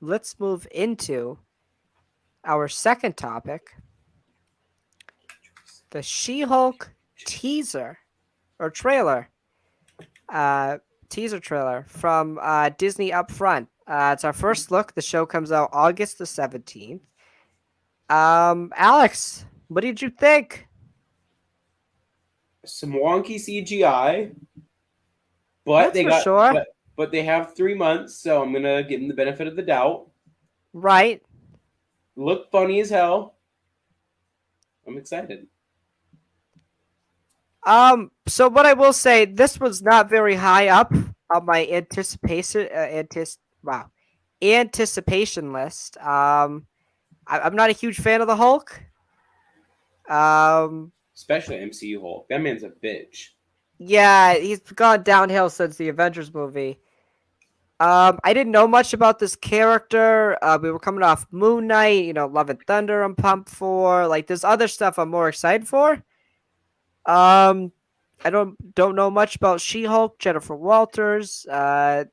let's move into our second topic, the She-Hulk teaser or trailer. Teaser trailer from Disney Upfront. It's our first look. The show comes out August the 17th. Alex, what did you think? Some wonky CGI, but That's they for got sure. but they have 3 months, so I'm gonna give them the benefit of the doubt. Right. Look funny as hell. I'm excited. So what I will say, this was not very high up on my anticipation list. I'm not a huge fan of the Hulk. Um, Especially MCU Hulk. That man's a bitch. yeah, he's gone downhill since the Avengers movie. I didn't know much about this character. We were coming off Moon Knight, Love and Thunder. I'm pumped for. Like, there's other stuff I'm more excited for. Um, I don't know much about She-Hulk, Jennifer Walters. I'm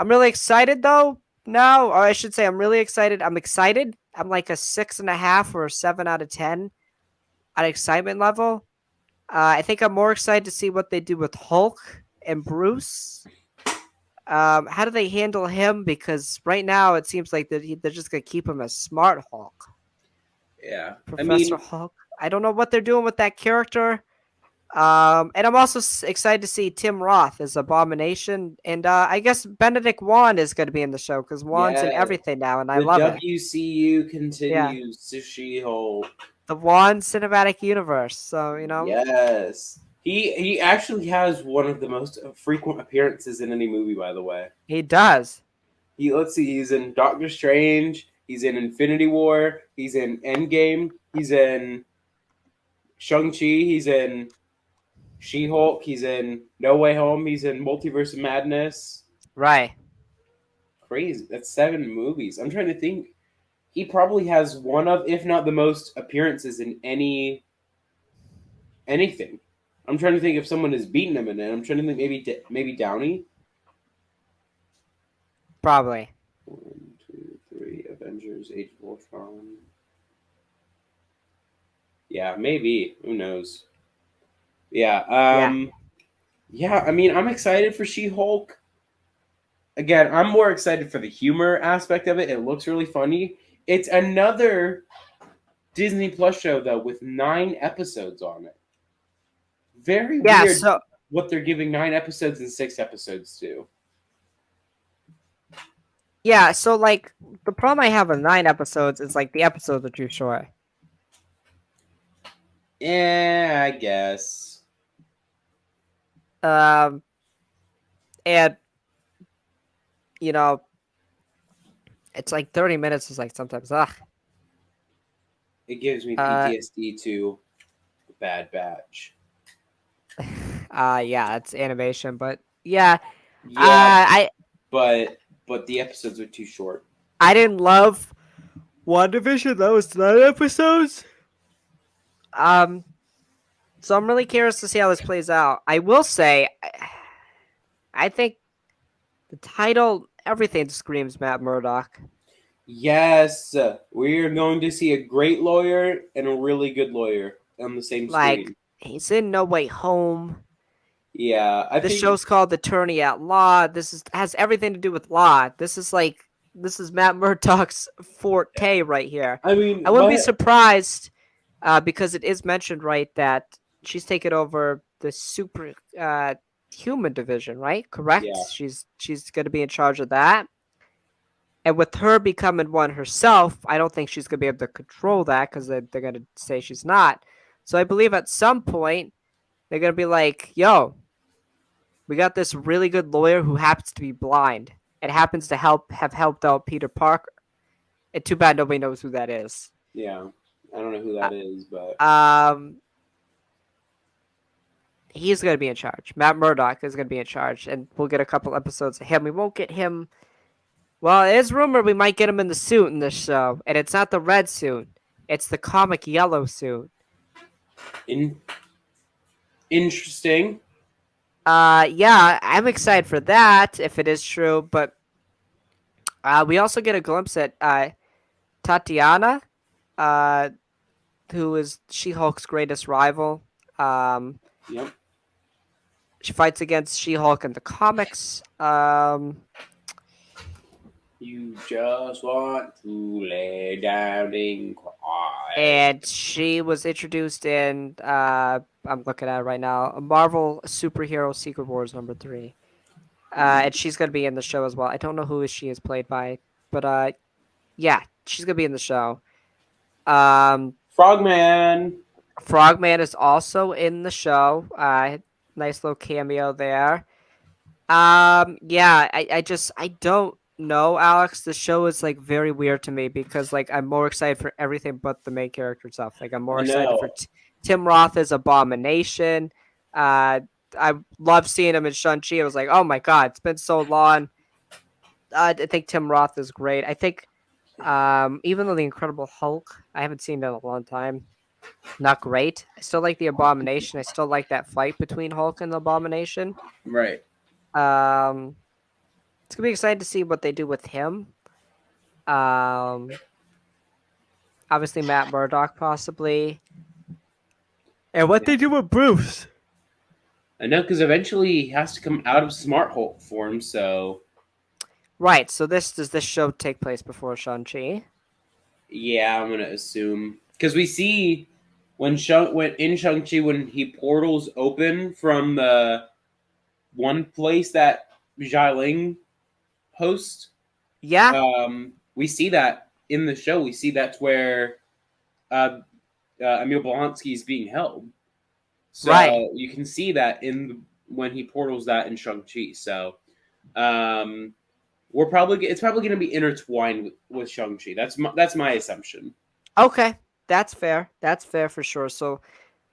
really excited though. Now, or I should say, I'm really excited. I'm excited. I'm like a 6.5 or a 7 out of 10 on excitement level. I think I'm more excited to see what they do with Hulk and Bruce. How do they handle him? Because right now it seems like they're just gonna keep him as Smart Hulk, Yeah. I Professor mean, Hulk. I don't know what they're doing with that character. And I'm also excited to see Tim Roth as Abomination, and I guess Benedict Wong is going to be in the show because Wong's in yeah. everything now, and I The love it. WCU Yeah, continues to She-Hulk. the Wong cinematic universe. So Yes. He actually has one of the most frequent appearances in any movie, by the way. he does. Let's see, he's in Doctor Strange, he's in Infinity War, he's in Endgame, he's in Shang-Chi, he's in She-Hulk, he's in No Way Home, he's in Multiverse of Madness. Right. Crazy. That's 7 movies. I'm trying to think. He probably has one of, if not the most appearances in anything. I'm trying to think if someone has beaten him in it. I'm trying to think maybe Downey. Probably. 1, 2, 3. Avengers: Age of Ultron. Yeah, maybe. Who knows? Yeah. Yeah. Yeah. I mean, I'm excited for She-Hulk. Again, I'm more excited for the humor aspect of it. It looks really funny. It's another Disney Plus show though with 9 episodes on it. Very Yeah. weird So what they're giving 9 episodes and 6 episodes to. yeah. So like the problem I have with 9 episodes is like the episodes are too short. Yeah, I guess. Um, and you know, it's like 30 minutes is like sometimes It gives me Uh, PTSD to the Bad Batch. yeah, it's animation, but yeah, Yeah, I but the episodes are too short. I didn't love WandaVision. That was 9 episodes. Um, so I'm really curious to see how this plays out. I will say, I think the title, everything screams Matt Murdock. Yes, we are going to see a great lawyer and a really good lawyer on the same Like screen. he's in No Way Home. Yeah, I This think. show's called Attorney at Law. This has everything to do with law. This is Matt Murdock's forte right here. I mean, I wouldn't be what? surprised because it is mentioned right that she's taken over the super human division, right? Correct. Yeah, She's going to be in charge of that. And with her becoming one herself, I don't think she's going to be able to control that because they're going to say she's not. So I believe at some point they're going to be like, "Yo, we got this really good lawyer who happens to be blind and happens to have helped out Peter Parker. And too bad nobody knows who that is. yeah. I don't know who Uh, that is, but um, he's going to be in charge. Matt Murdock is going to be in charge, and we'll get a couple episodes of him. We won't get him. Well, it is rumored we might get him in the suit in this show, and it's not the red suit; it's the comic yellow suit. in interesting. Yeah, I'm excited for that if it is true, but We also get a glimpse at Tatiana, uh, who is She-Hulk's greatest rival. Um, Yep. she fights against She-Hulk in the comics. You just want to lay down and cry. And she was introduced in I'm looking at it right now, Marvel Superhero Secret Wars #3. And she's gonna be in the show as well. I don't know who she is played by, but yeah, she's gonna be in the show. Um, Frogman. Frogman is also in the show. Nice little cameo there. Yeah, I don't know, Alex. The show is like very weird to me because like I'm more excited for everything but the main character stuff. Like I'm more I excited for know. Tim Roth as Abomination. Uh, I love seeing him in Shang-Chi. I was like, oh my god, it's been so long. I think Tim Roth is great. I think even though the Incredible Hulk, I haven't seen it in a long time. Not great. I still like the Abomination. I still like that fight between Hulk and the Abomination. Right. Um, it's gonna be exciting to see what they do with him. Um, Obviously Matt Murdock possibly, and what Yeah. they do with Bruce. I know, because eventually he has to come out of Smart Hulk form, so Right. So does this show take place before Shang-Chi? yeah, I'm gonna assume. Because we see when in Shang-Chi when he portals open from the one place that Xialing hosts, Yeah. we see that in the show. We see that's where uh, Emil Blonsky is being held. Right. So you can see that when he portals that in Shang-Chi. So um, it's probably going to be intertwined with Shang-Chi. That's my assumption. Okay. That's fair. That's fair for sure. So,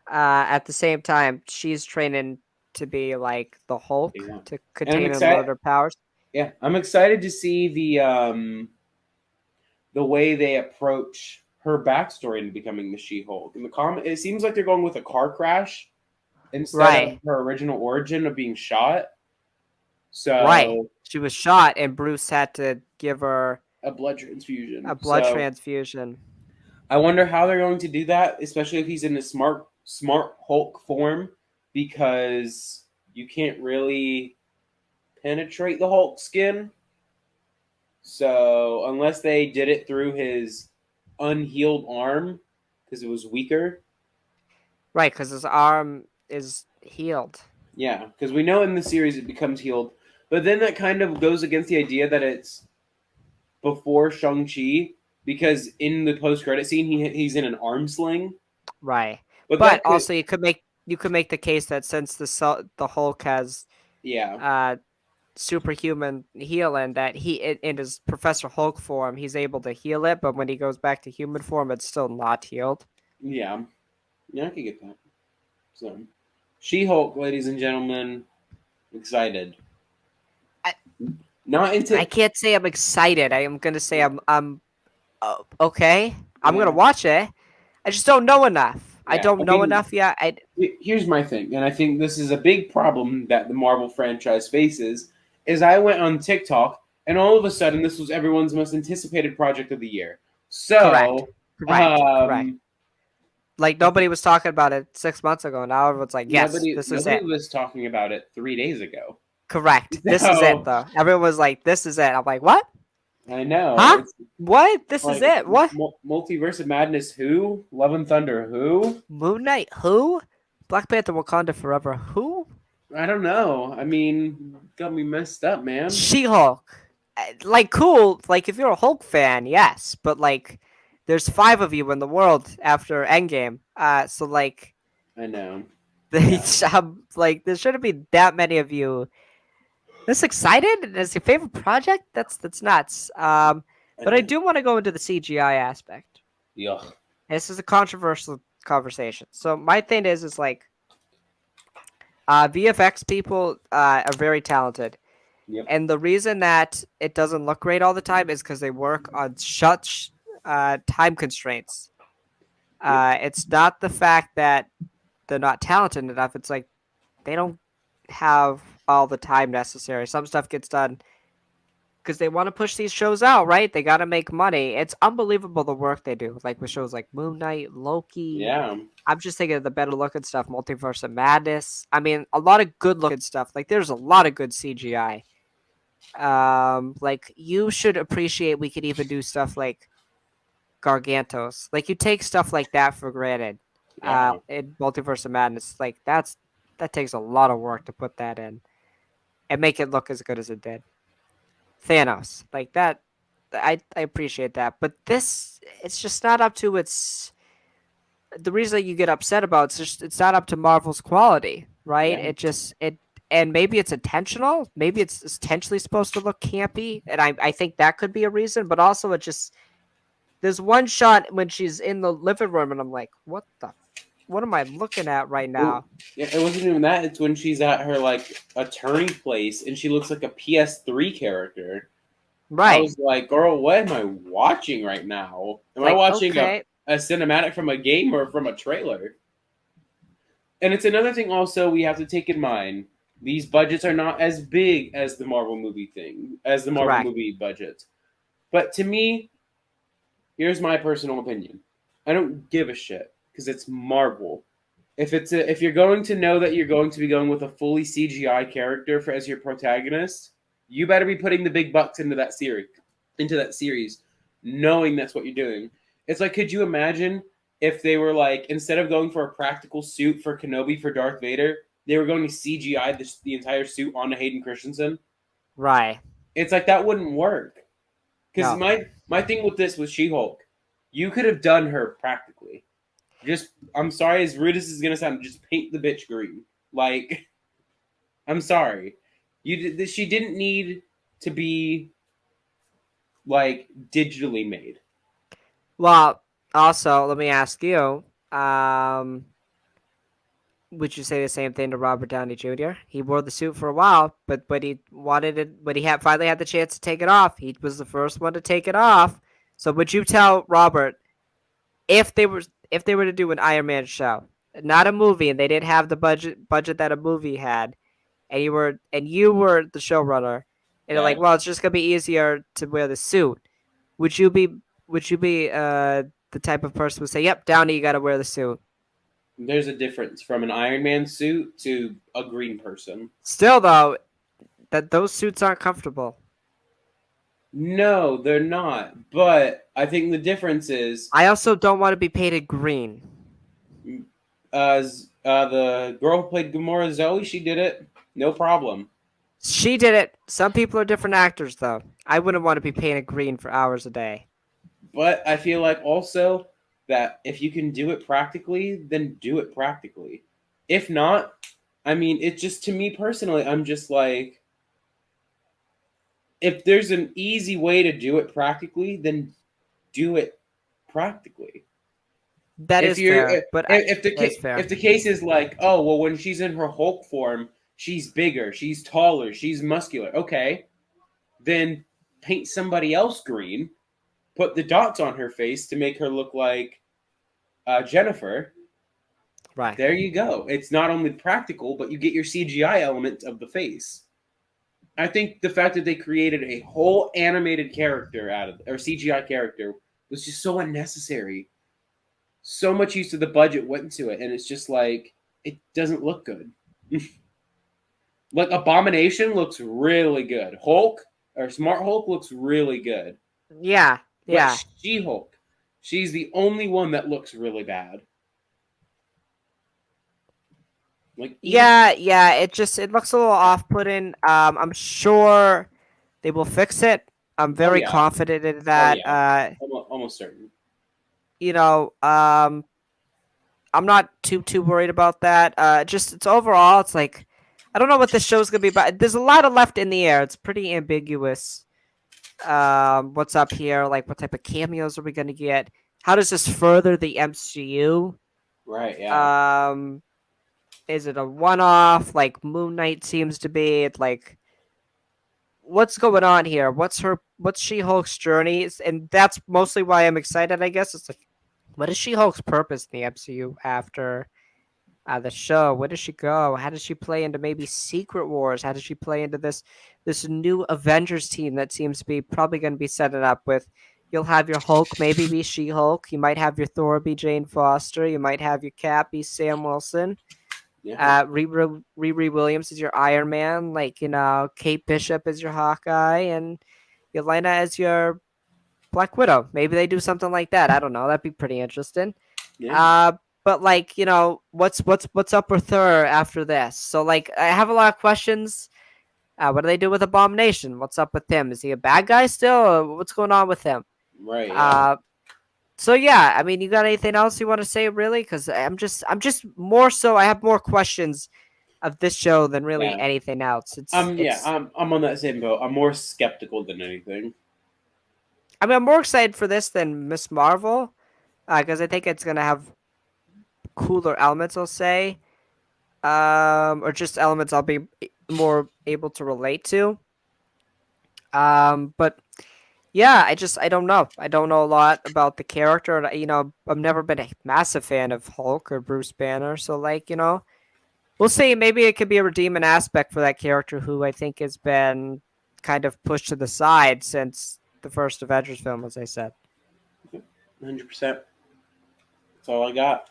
at the same time, she's training to be like the Hulk Yeah. to And I'm contain and excited. unload her powers. Yeah, I'm excited to see the way they approach her backstory into becoming the She-Hulk. In the comic, it seems like they're going with a car crash instead of Right. her original origin of being shot. Right. So She was shot, and Bruce had to give her a blood a transfusion. blood So transfusion. I wonder how they're going to do that, especially if he's in a smart Hulk form, because you can't really penetrate the Hulk skin. So unless they did it through his unhealed arm, because it was weaker. Right, because his arm is healed. Yeah, because we know in the series it becomes healed, but then that kind of goes against the idea that it's before Shang Chi, because in the post credit scene he's in an arm sling. Right. But But that could, also you could make the case that since the Hulk has yeah, uh superhuman healing, that in his Professor Hulk form he's able to heal it, but when he goes back to human form it's still not healed. yeah, yeah, I could get that. So, She Hulk, ladies and gentlemen, excited. I, Not I into can't say I'm excited. I am gonna say I'm okay. I'm gonna yeah, watch it. I just don't know enough. I yeah. don't I know mean, enough yet. here's my thing, and I think this is a big problem that the Marvel franchise faces. Is I went on TikTok, and all of a sudden, this was everyone's most anticipated project of the year. Correct. So, Correct. Like nobody was talking about it 6 months ago. Now everyone's like, yes, this is nobody it. was talking about it 3 days ago. Correct. This is it So though. Everyone was like, this is it. I'm like, what? I know Huh? it's What? This is like it. What? Multiverse of Madness. Who? Love and Thunder. Who? Moon Knight? Who? Black Panther Wakanda Forever? Who? I don't know. I mean, got me messed up, man. She-Hulk. Like, cool. Like, if you're a Hulk fan, yes. But, like, there's 5 of you in the world after Endgame. So, like, I know. they, Yeah. like, there shouldn't be that many of you this excited. As your favorite project? That's nuts. But I do want to go into the CGI aspect. Yuck. This is a controversial conversation. So my thing is like VFX people are very talented, Yep. and the reason that it doesn't look great all the time is because they work on such time constraints. Yep. It's not the fact that they're not talented enough. It's like they don't have all the time necessary. Some stuff gets done because they want to push these shows out, right? They got to make money. It's unbelievable the work they do, like with shows like Moon Knight, Loki. Yeah. I'm just thinking of the better looking stuff, Multiverse of Madness. I mean, a lot of good looking stuff. Like there's a lot of good CGI. Like you should appreciate we could even do stuff like Gargantos. Like you take stuff like that for granted. Yeah. In Multiverse of Madness, like that takes a lot of work to put that in and make it look as good as it did. Thanos, like that, I appreciate that, but this it's just not up to its. The reason that you get upset about it's just it's not up to Marvel's quality, right? Yeah. It just it and maybe it's intentional, maybe it's intentionally supposed to look campy, and I think that could be a reason, but also it just there's one shot when she's in the living room and I'm like, what am I looking at right It, now? it wasn't even that. It's when she's at her like attorney place and she looks like a PS3 character. I Right. was like, girl, what am I watching right now? Am I Like, watching okay. a cinematic from a game or from a trailer? And it's another thing also we have to take in mind. These budgets are not as big as the Marvel movie thing, as the Marvel Correct. movie budget. But to me, here's my personal opinion. I don't give a shit because it's Marvel. If you're going to know that you're going to be going with a fully CGI character as your protagonist, you better be putting the big bucks into that series, knowing that's what you're doing. It's like, could you imagine if they were like, instead of going for a practical suit for Kenobi for Darth Vader, they were going to CGI the entire suit onto Hayden Christensen? Right. It's like that wouldn't work. Because No. my thing with this was She-Hulk, you could have done her practically. Just, I'm sorry, as rude as this is gonna sound, just paint the bitch green. Like, I'm sorry, she didn't need to be like digitally made. Well, also, let me ask you, would you say the same thing to Robert Downey Jr.? He wore the suit for a while, but he wanted it when he had finally had the chance to take it off. He was the first one to take it off. So would you tell Robert if they were to do an Iron Man show, not a movie, and they didn't have the budget that a movie had, and you were the showrunner, and they're like, Okay, well, it's just gonna be easier to wear the suit. Would you be the type of person who would say, "Yep, Downey, you got to wear the suit"? there's a difference from an Iron Man suit to a green person. Still, though, that those suits aren't comfortable. No, they're not. But I think the difference is, I also don't want to be painted green. the girl who played Gamora Zoe, she did it, no problem. She did it. Some people are different actors, though. I wouldn't want to be painted green for hours a day. But I feel like also that if you can do it practically, then do it practically. If not, I mean, it just to me personally, I'm just like, if there's an easy way to do it practically, then do it practically. That If is you're fair, but that is fair. if the case is like, oh well, when she's in her Hulk form, she's bigger, she's taller, she's muscular. Okay, then paint somebody else green, put the dots on her face to make her look like Jennifer. Right. There you go. It's not only practical, but you get your CGI element of the face. I think the fact that they created a whole animated character out of or CGI character was just so unnecessary. So much use of the budget went into it, and it's just like it doesn't look good. Like Abomination looks really good. Hulk or Smart Hulk looks really good. Yeah. But Yeah. She Hulk, she's the only one that looks really bad. Like Yeah. Yeah. It looks a little off-putting. I'm sure they will fix it. I'm oh very yeah, confident in oh that. yeah, almost certain. You know, I'm not too worried about that. Just it's overall, it's like I don't know what this show's gonna be about. There's a lot of left in the air. It's pretty ambiguous. What's up here? Like, what type of cameos are we gonna get? How does this further the MCU? Right? Yeah. Um, is it a one-off? Like Moon Knight seems to be. It's like, what's going on here? What's She-Hulk's journey? And that's mostly why I'm excited. I guess it's like, what is She-Hulk's purpose in the MCU after? The show. Where does she go? How does she play into maybe Secret Wars? How does she play into this new Avengers team that seems to be probably going to be set it up with? You'll have your Hulk maybe be She-Hulk. You might have your Thor be Jane Foster. You might have your Cap be Sam Wilson. Yeah. Riri Williams is your Iron Man. Like, Kate Bishop is your Hawkeye, and Yelena as your Black Widow. Maybe they do something like that. I don't know. That'd be pretty interesting. Yeah. But like, what's up with her after this? So like, I have a lot of questions. What do they do with Abomination? What's up with him? Is he a bad guy still? Or what's going on with him? Right. Yeah. So yeah, I mean, you got anything else you want to say, really? Because I'm just more so. I have more questions of this show than really Yeah. anything else. I'm on that same boat. I'm more skeptical than anything. I mean, I'm more excited for this than Miss Marvel, because I think it's gonna have cooler elements. I'll say, or just elements I'll be more able to relate to. But yeah, I don't know. I don't know a lot about the character, and I've never been a massive fan of Hulk or Bruce Banner. So like, we'll see. Maybe it could be a redeeming aspect for that character who I think has been kind of pushed to the side since the first Avengers film, as I said. 100%. That's all I got.